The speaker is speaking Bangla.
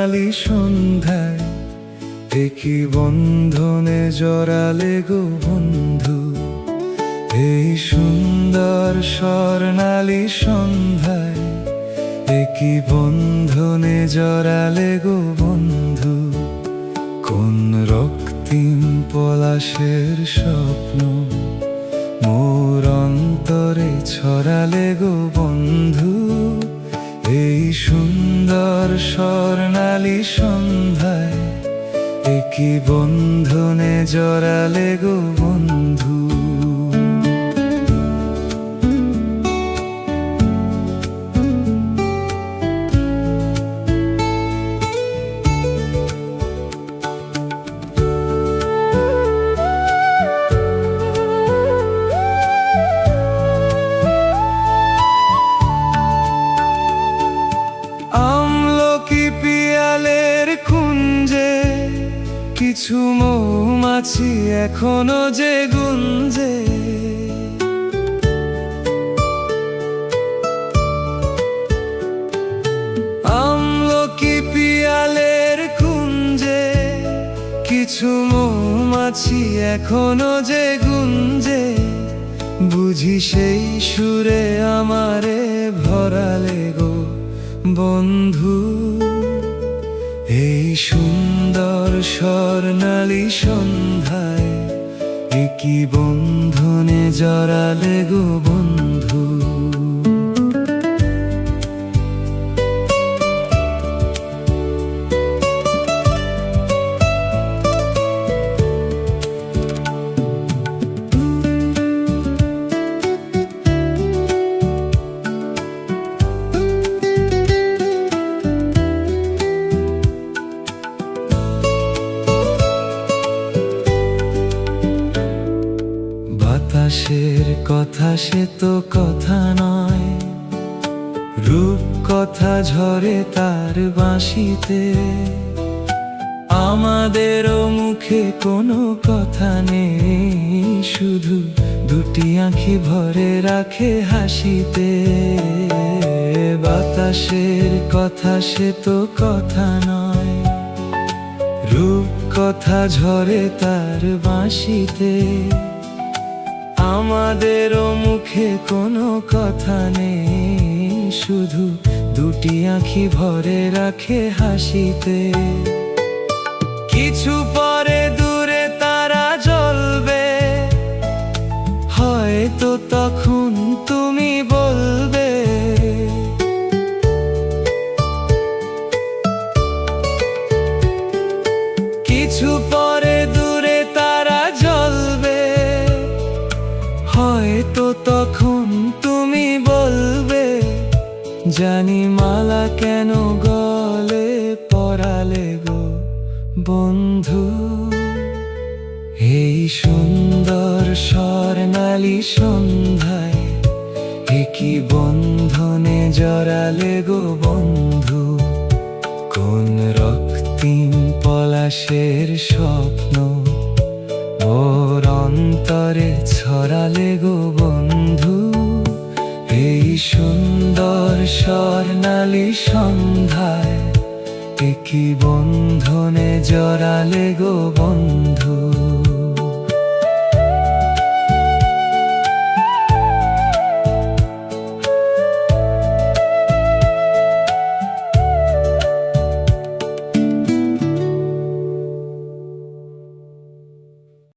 স্বর্ণালী সন্ধ্যায় একই বন্ধনে জড়ালে গো বন্ধু। এই সুন্দর স্বর্ণালী সন্ধ্যায় একই বন্ধনে জড়ালে গো বন্ধু। কোন রক্তিম পলাশের স্বপ্ন মোর অন্তরে ছড়ালে গো বন্ধু। এই সুন্দর স্বর্ণালী সন্ধ্যায় একই বন্ধনে জড়ালে গো বন্ধু। আমলকি পিয়ালের কুঞ্জে কিছু মৌমাছি এখনো যে গুঞ্জে। আমলকি পিয়ালের কুঞ্জে কিছু মৌমাছি এখনো যে গুঞ্জে। বুঝি সেই সুরে আমারে ভরালে গো বন্ধু। এই সুন্দর স্বর্ণালী সন্ধ্যায় একই বন্ধনে জড়ালে গো বন্ধু। বাতাসের কথা সে তো কথা নয়, রূপ কথা ঝরে তার বাঁশিতে। আমাদেরও মুখে কোনো কথা নেই, শুধু দুটি আঁখি ভরে রাখে হাসিতে। বাতাসের কথা সে তো কথা নয়, রূপ কথা ঝরে তার বাঁশিতে। আমাদেরও মুখে কোনো কথা নেই, শুধু দুটি আঁখি ভরে রাখে হাসিতে। কিছু পরে দূরে তারা জ্বলবে, হয়তো তখন তুমি বলবে কিছু পরে দূরে তারা জ্বলবে, হয়তো তখন তুমি বলবে জানি মালা কেন গলে পরালে গো বন্ধু। এই সুন্দর স্বর্ণালী সন্ধ্যায় একই বন্ধনে জড়ালে গো বন্ধু। কোন রক্তিম পলাশের স্বপ্ন ওর অন্তরে ছড়ালে গো বন্ধু। এই সুন্দর স্বর্ণালী সন্ধ্যায় একই বন্ধনে জড়ালে গো বন্ধু।